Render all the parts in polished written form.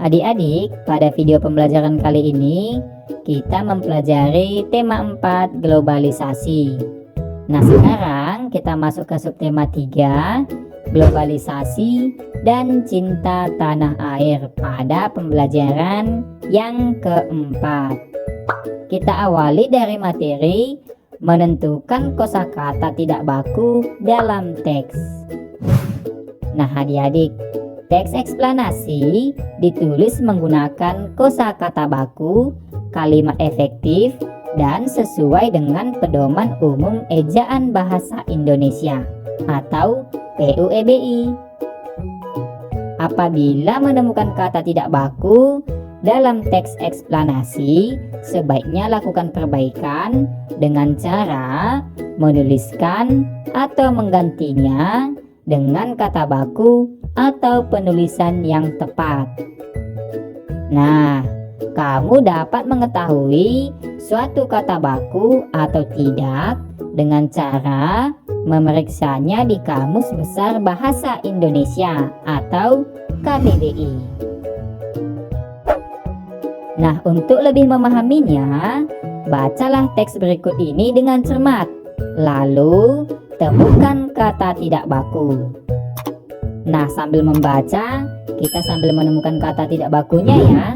Adik-adik, pada video pembelajaran kali ini kita mempelajari tema 4 globalisasi. Nah, sekarang kita masuk ke subtema 3 globalisasi dan cinta tanah air pada pembelajaran yang keempat. Kita awali dari materi menentukan kosakata tidak baku dalam teks. Nah, adik-adik, teks eksplanasi ditulis menggunakan kosakata baku, kalimat efektif, dan sesuai dengan Pedoman Umum Ejaan Bahasa Indonesia atau PUEBI. Apabila menemukan kata tidak baku dalam teks eksplanasi, sebaiknya lakukan perbaikan dengan cara menuliskan atau menggantinya dengan kata baku atau penulisan yang tepat. Nah, kamu dapat mengetahui suatu kata baku atau tidak dengan cara memeriksanya di Kamus Besar Bahasa Indonesia atau KBBI. Nah, untuk lebih memahaminya, bacalah teks berikut ini dengan cermat, lalu temukan kata tidak baku. Nah, sambil membaca, kita sambil menemukan kata tidak bakunya ya.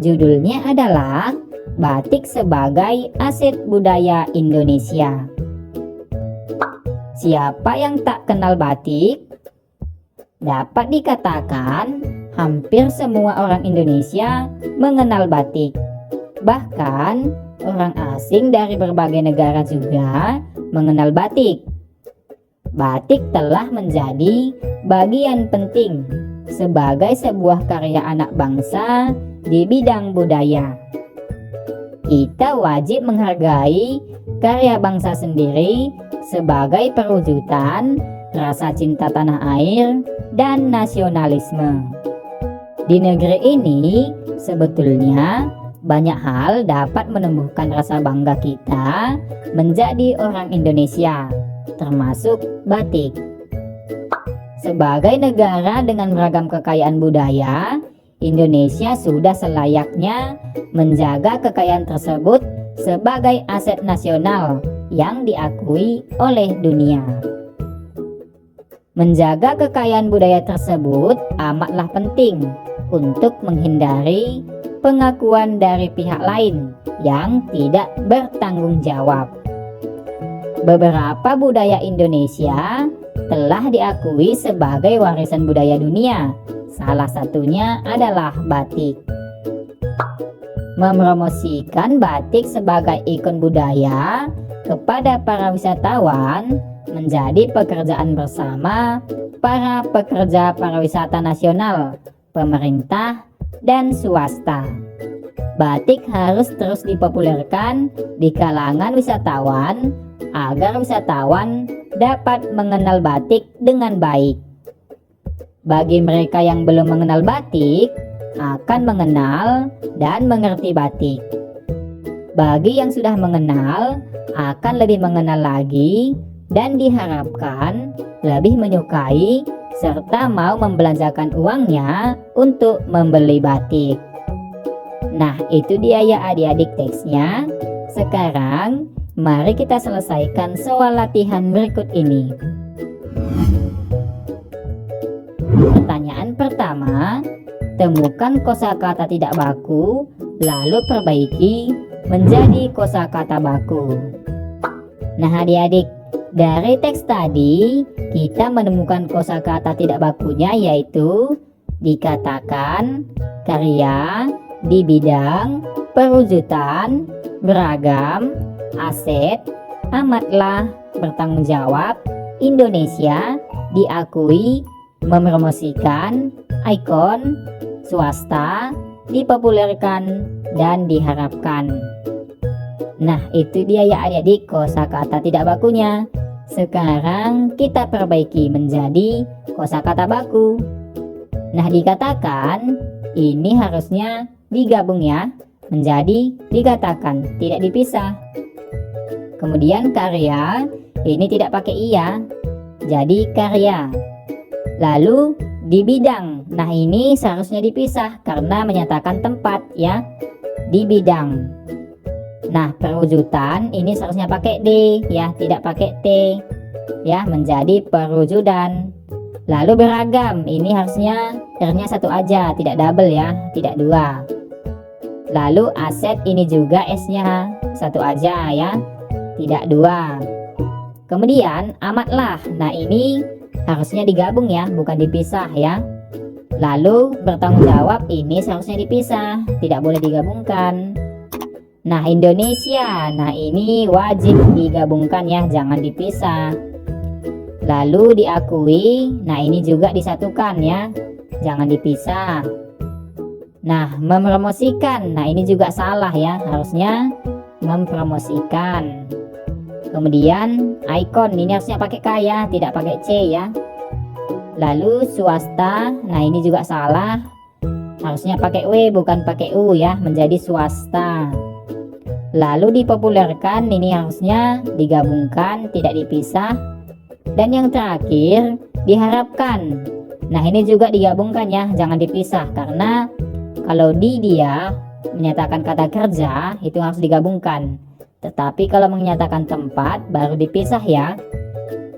Judulnya adalah Batik sebagai Aset Budaya Indonesia. Siapa yang tak kenal batik? Dapat dikatakan hampir semua orang Indonesia mengenal batik. Bahkan orang asing dari berbagai negara juga mengenal batik. Batik telah menjadi bagian penting sebagai sebuah karya anak bangsa di bidang budaya. Kita wajib menghargai karya bangsa sendiri sebagai perwujudan rasa cinta tanah air dan nasionalisme. Di negeri ini sebetulnya banyak hal dapat menumbuhkan rasa bangga kita menjadi orang Indonesia, termasuk batik. Sebagai negara dengan beragam kekayaan budaya, Indonesia sudah selayaknya menjaga kekayaan tersebut sebagai aset nasional yang diakui oleh dunia. Menjaga kekayaan budaya tersebut amatlah penting untuk menghindari pengakuan dari pihak lain yang tidak bertanggung jawab. Beberapa budaya Indonesia telah diakui sebagai warisan budaya dunia. Salah satunya adalah batik. Mempromosikan batik sebagai ikon budaya kepada para wisatawan menjadi pekerjaan bersama para pekerja pariwisata nasional, pemerintah, dan swasta. Batik harus terus dipopulerkan di kalangan wisatawan agar wisatawan dapat mengenal batik dengan baik. Bagi mereka yang belum mengenal batik, akan mengenal dan mengerti batik. Bagi yang sudah mengenal, akan lebih mengenal lagi dan diharapkan lebih menyukai serta mau membelanjakan uangnya untuk membeli batik. Nah, itu dia ya adik-adik teksnya. Sekarang, mari kita selesaikan soal latihan berikut ini. Pertanyaan pertama, temukan kosakata tidak baku, lalu perbaiki menjadi kosakata baku. Nah, adik-adik, dari teks tadi kita menemukan kosakata tidak bakunya, yaitu dikatakan, karya, di bidang, perwujudan, beragam, aset, amatlah, bertanggung jawab, Indonesia, diakui, mempromosikan, ikon, swasta, dipopulerkan, dan diharapkan. Nah, itu dia ya adik-adik kosakata tidak bakunya. Sekarang kita perbaiki menjadi kosakata baku. Nah, dikatakan ini harusnya digabung ya, menjadi dikatakan, tidak dipisah. Kemudian karya ini tidak pakai iya, jadi karya. Lalu di bidang, nah ini seharusnya dipisah karena menyatakan tempat ya, di bidang. Nah perwujudan ini seharusnya pakai D ya, tidak pakai T ya, menjadi perwujudan. Lalu beragam, ini harusnya R-nya satu aja, tidak double ya, tidak dua. Lalu aset ini juga S-nya satu aja ya, tidak dua. Kemudian amatlah, nah ini harusnya digabung ya, bukan dipisah ya. Lalu bertanggung jawab ini seharusnya dipisah, tidak boleh digabungkan. Nah Indonesia, nah ini wajib digabungkan ya, jangan dipisah. Lalu diakui, nah ini juga disatukan ya, jangan dipisah. Nah mempromosikan, nah ini juga salah ya, harusnya mempromosikan. Kemudian ikon ini harusnya pakai K ya, tidak pakai C ya. Lalu swasta, nah ini juga salah, harusnya pakai W bukan pakai U ya, menjadi swasta. Lalu dipopulerkan, ini harusnya digabungkan, tidak dipisah. Dan yang terakhir diharapkan, nah ini juga digabungkan ya, jangan dipisah, karena kalau dia menyatakan kata kerja itu harus digabungkan. Tetapi kalau menyatakan tempat baru dipisah ya.